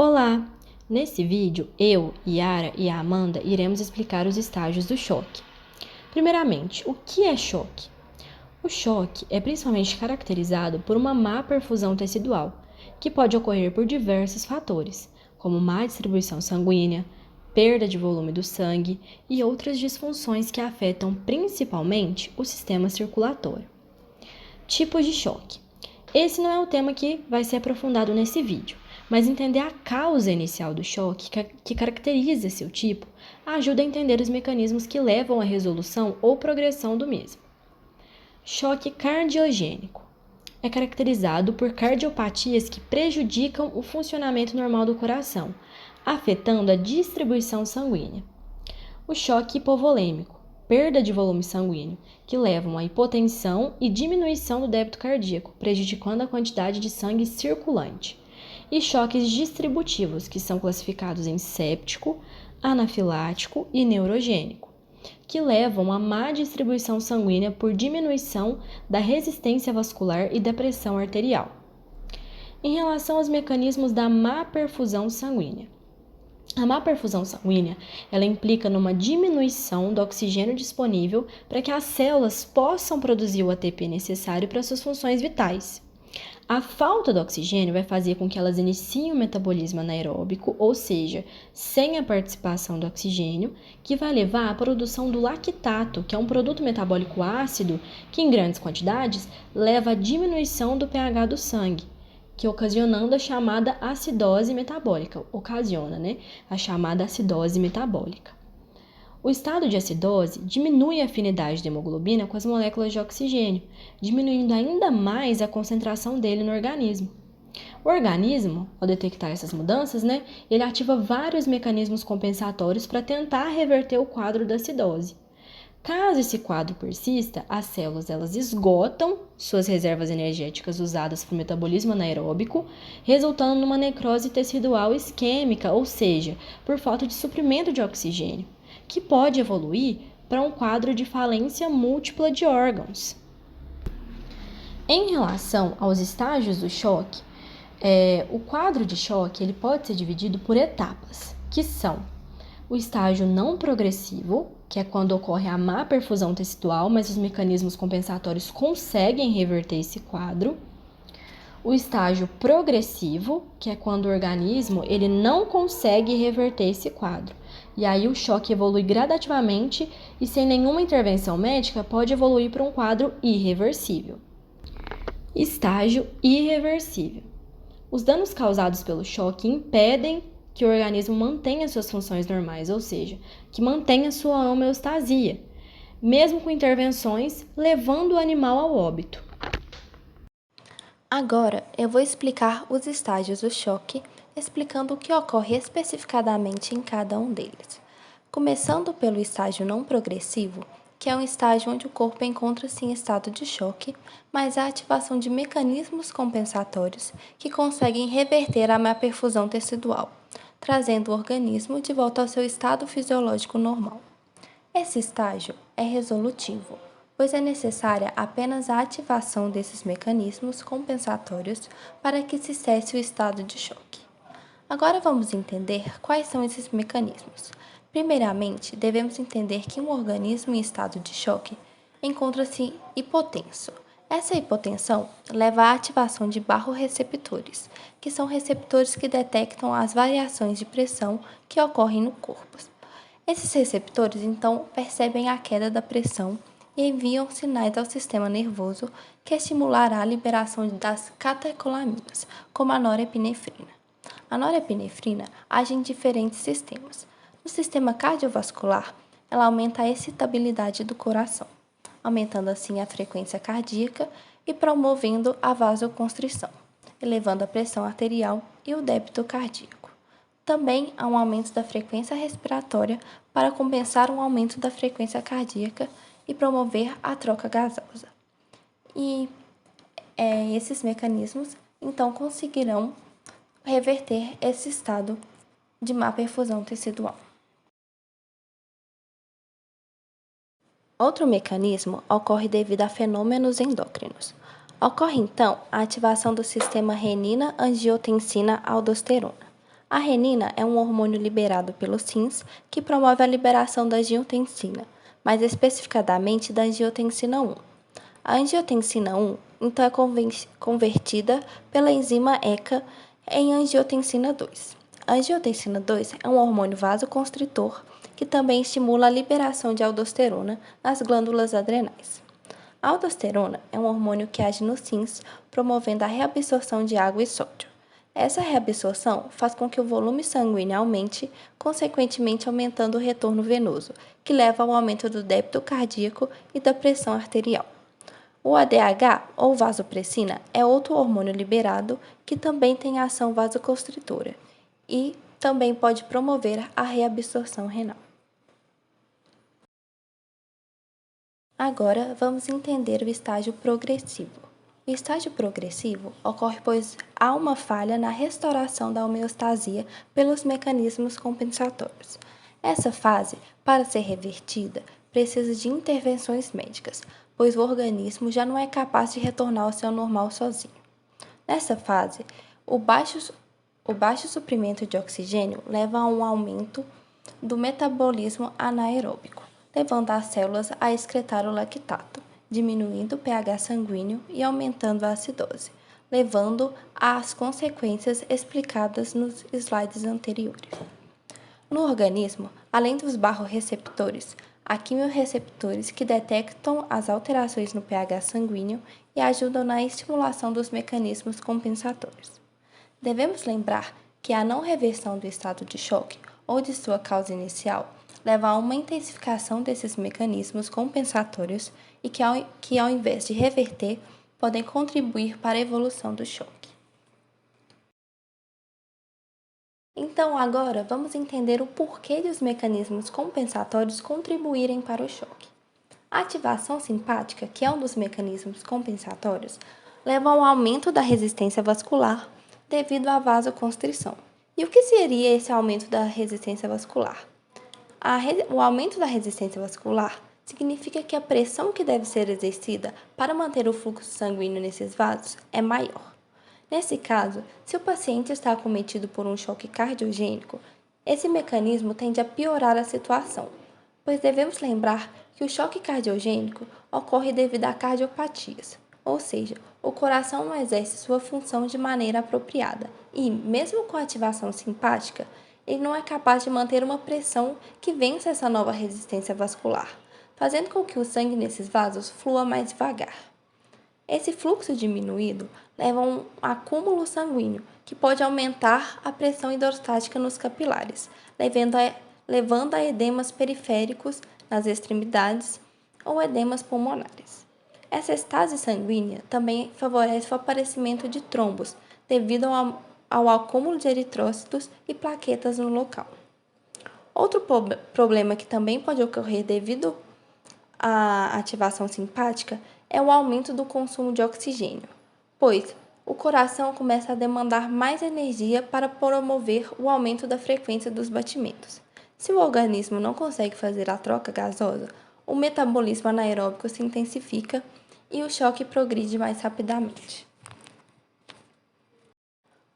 Olá! Nesse vídeo, eu, Yara e a Amanda iremos explicar os estágios do choque. Primeiramente, o que é choque? O choque é principalmente caracterizado por uma má perfusão tecidual, que pode ocorrer por diversos fatores, como má distribuição sanguínea, perda de volume do sangue e outras disfunções que afetam principalmente o sistema circulatório. Tipos de choque. Esse não é o tema que vai ser aprofundado nesse vídeo, mas entender a causa inicial do choque que caracteriza seu tipo ajuda a entender os mecanismos que levam à resolução ou progressão do mesmo. Choque cardiogênico. É caracterizado por cardiopatias que prejudicam o funcionamento normal do coração, afetando a distribuição sanguínea. O choque hipovolêmico. Perda de volume sanguíneo, que levam à hipotensão e diminuição do débito cardíaco, prejudicando a quantidade de sangue circulante. E choques distributivos, que são classificados em séptico, anafilático e neurogênico, que levam à má distribuição sanguínea por diminuição da resistência vascular e da pressão arterial. Em relação aos mecanismos da má perfusão sanguínea. A má perfusão sanguínea, ela implica numa diminuição do oxigênio disponível para que as células possam produzir o ATP necessário para suas funções vitais. A falta do oxigênio vai fazer com que elas iniciem o metabolismo anaeróbico, ou seja, sem a participação do oxigênio, que vai levar à produção do lactato, que é um produto metabólico ácido que, em grandes quantidades, leva à diminuição do pH do sangue, que ocasionando a chamada acidose metabólica, a chamada acidose metabólica. O estado de acidose diminui a afinidade da hemoglobina com as moléculas de oxigênio, diminuindo ainda mais a concentração dele no organismo. O organismo, ao detectar essas mudanças, ele ativa vários mecanismos compensatórios para tentar reverter o quadro da acidose. Caso esse quadro persista, as células elas esgotam suas reservas energéticas usadas para o metabolismo anaeróbico, resultando numa necrose tecidual isquêmica, ou seja, por falta de suprimento de oxigênio, que pode evoluir para um quadro de falência múltipla de órgãos. Em relação aos estágios do choque, o quadro de choque ele pode ser dividido por etapas, que são o estágio não progressivo, que é quando ocorre a má perfusão tecidual, mas os mecanismos compensatórios conseguem reverter esse quadro. O estágio progressivo, que é quando o organismo ele não consegue reverter esse quadro. E aí o choque evolui gradativamente e sem nenhuma intervenção médica pode evoluir para um quadro irreversível. Estágio irreversível. Os danos causados pelo choque impedem que o organismo mantenha suas funções normais, ou seja, que mantenha sua homeostasia, mesmo com intervenções levando o animal ao óbito. Agora eu vou explicar os estágios do choque, explicando o que ocorre especificadamente em cada um deles. Começando pelo estágio não progressivo, que é um estágio onde o corpo encontra-se em estado de choque, mas há ativação de mecanismos compensatórios que conseguem reverter a má perfusão tecidual, trazendo o organismo de volta ao seu estado fisiológico normal. Esse estágio é resolutivo, pois é necessária apenas a ativação desses mecanismos compensatórios para que se cesse o estado de choque. Agora vamos entender quais são esses mecanismos. Primeiramente, devemos entender que um organismo em estado de choque encontra-se hipotenso. Essa hipotensão leva à ativação de barroreceptores, que são receptores que detectam as variações de pressão que ocorrem no corpo. Esses receptores, então, percebem a queda da pressão e enviam sinais ao sistema nervoso que estimulará a liberação das catecolaminas, como a norepinefrina. A norepinefrina age em diferentes sistemas. No sistema cardiovascular, ela aumenta a excitabilidade do coração, aumentando assim a frequência cardíaca e promovendo a vasoconstrição, elevando a pressão arterial e o débito cardíaco. Também há um aumento da frequência respiratória para compensar um aumento da frequência cardíaca e promover a troca gasosa. E esses mecanismos, então, conseguirão reverter esse estado de má perfusão tecidual. Outro mecanismo ocorre devido a fenômenos endócrinos. Ocorre, então, a ativação do sistema renina-angiotensina-aldosterona. A renina é um hormônio liberado pelos rins que promove a liberação da angiotensina, mais especificadamente da angiotensina 1. A angiotensina 1, então, é convertida pela enzima ECA em angiotensina 2. A angiotensina 2 é um hormônio vasoconstritor que também estimula a liberação de aldosterona nas glândulas adrenais. A aldosterona é um hormônio que age nos rins, promovendo a reabsorção de água e sódio. Essa reabsorção faz com que o volume sanguíneo aumente, consequentemente aumentando o retorno venoso, que leva ao aumento do débito cardíaco e da pressão arterial. O ADH, ou vasopressina, é outro hormônio liberado que também tem ação vasoconstritora e também pode promover a reabsorção renal. Agora, vamos entender o estágio progressivo. O estágio progressivo ocorre pois há uma falha na restauração da homeostasia pelos mecanismos compensatórios. Essa fase, para ser revertida, precisa de intervenções médicas, pois o organismo já não é capaz de retornar ao seu normal sozinho. Nessa fase, o baixo suprimento de oxigênio leva a um aumento do metabolismo anaeróbico, levando as células a excretar o lactato, diminuindo o pH sanguíneo e aumentando a acidose, levando às consequências explicadas nos slides anteriores. No organismo, além dos barroreceptores, há quimiorreceptores que detectam as alterações no pH sanguíneo e ajudam na estimulação dos mecanismos compensatórios. Devemos lembrar que a não reversão do estado de choque ou de sua causa inicial leva a uma intensificação desses mecanismos compensatórios e que ao invés de reverter, podem contribuir para a evolução do choque. Então, agora vamos entender o porquê dos mecanismos compensatórios contribuírem para o choque. A ativação simpática, que é um dos mecanismos compensatórios, leva ao aumento da resistência vascular devido à vasoconstrição. E o que seria esse aumento da resistência vascular? O aumento da resistência vascular significa que a pressão que deve ser exercida para manter o fluxo sanguíneo nesses vasos é maior. Nesse caso, se o paciente está acometido por um choque cardiogênico, esse mecanismo tende a piorar a situação, pois devemos lembrar que o choque cardiogênico ocorre devido a cardiopatias, ou seja, o coração não exerce sua função de maneira apropriada e, mesmo com a ativação simpática, ele não é capaz de manter uma pressão que vença essa nova resistência vascular, fazendo com que o sangue nesses vasos flua mais devagar. Esse fluxo diminuído leva a um acúmulo sanguíneo, que pode aumentar a pressão hidrostática nos capilares, levando a edemas periféricos nas extremidades ou edemas pulmonares. Essa estase sanguínea também favorece o aparecimento de trombos, devido ao acúmulo de eritrócitos e plaquetas no local. Outro problema que também pode ocorrer devido à ativação simpática é o aumento do consumo de oxigênio, pois o coração começa a demandar mais energia para promover o aumento da frequência dos batimentos. Se o organismo não consegue fazer a troca gasosa, o metabolismo anaeróbico se intensifica e o choque progride mais rapidamente.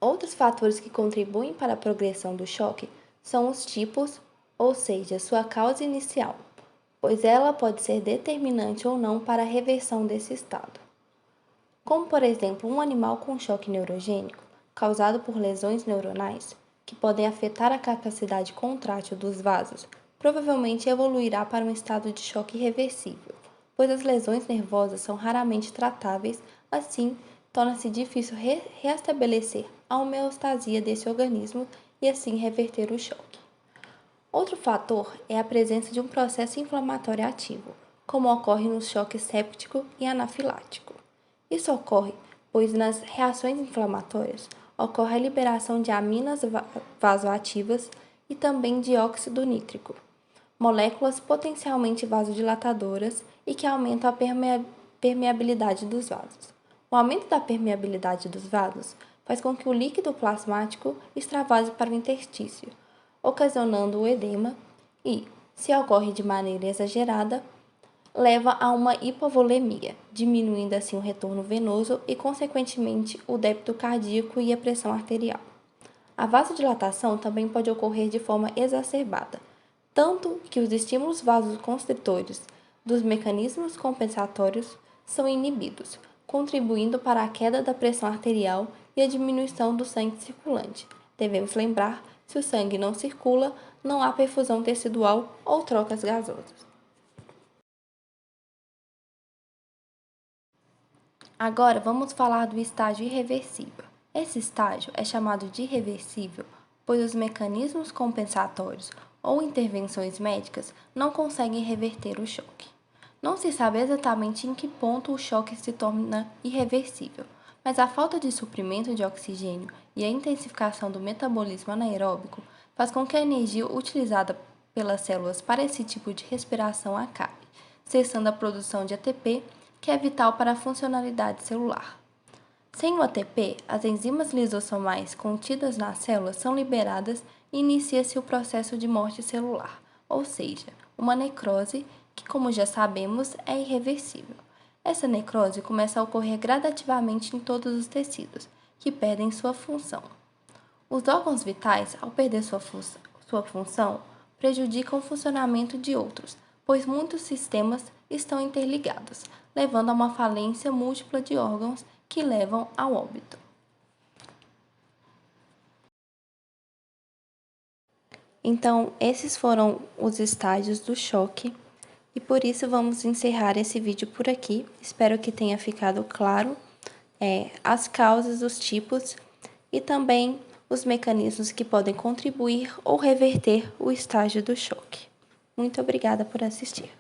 Outros fatores que contribuem para a progressão do choque são os tipos, ou seja, sua causa inicial, pois ela pode ser determinante ou não para a reversão desse estado. Como, por exemplo, um animal com choque neurogênico, causado por lesões neuronais, que podem afetar a capacidade contrátil dos vasos, provavelmente evoluirá para um estado de choque irreversível, pois as lesões nervosas são raramente tratáveis, assim, torna-se difícil restabelecer a homeostasia desse organismo e assim reverter o choque. Outro fator é a presença de um processo inflamatório ativo, como ocorre no choque séptico e anafilático. Isso ocorre pois nas reações inflamatórias ocorre a liberação de aminas vasoativas e também dióxido nítrico, moléculas potencialmente vasodilatadoras e que aumentam a permeabilidade dos vasos. O aumento da permeabilidade dos vasos faz com que o líquido plasmático extravase para o interstício, ocasionando o edema e, se ocorre de maneira exagerada, leva a uma hipovolemia, diminuindo assim o retorno venoso e, consequentemente, o débito cardíaco e a pressão arterial. A vasodilatação também pode ocorrer de forma exacerbada, tanto que os estímulos vasoconstritores dos mecanismos compensatórios são inibidos, contribuindo para a queda da pressão arterial e a diminuição do sangue circulante. Devemos lembrar, se o sangue não circula, não há perfusão tecidual ou trocas gasosas. Agora vamos falar do estágio irreversível. Esse estágio é chamado de irreversível, pois os mecanismos compensatórios ou intervenções médicas não conseguem reverter o choque. Não se sabe exatamente em que ponto o choque se torna irreversível, mas a falta de suprimento de oxigênio e a intensificação do metabolismo anaeróbico faz com que a energia utilizada pelas células para esse tipo de respiração acabe, cessando a produção de ATP, que é vital para a funcionalidade celular. Sem o ATP, as enzimas lisossomais contidas nas células são liberadas e inicia-se o processo de morte celular, ou seja, uma necrose que, como já sabemos, é irreversível. Essa necrose começa a ocorrer gradativamente em todos os tecidos, que perdem sua função. Os órgãos vitais, ao perder sua função, prejudicam o funcionamento de outros, pois muitos sistemas estão interligados, levando a uma falência múltipla de órgãos que levam ao óbito. Então, esses foram os estágios do choque e por isso vamos encerrar esse vídeo por aqui. Espero que tenha ficado claro as causas, os tipos e também os mecanismos que podem contribuir ou reverter o estágio do choque. Muito obrigada por assistir.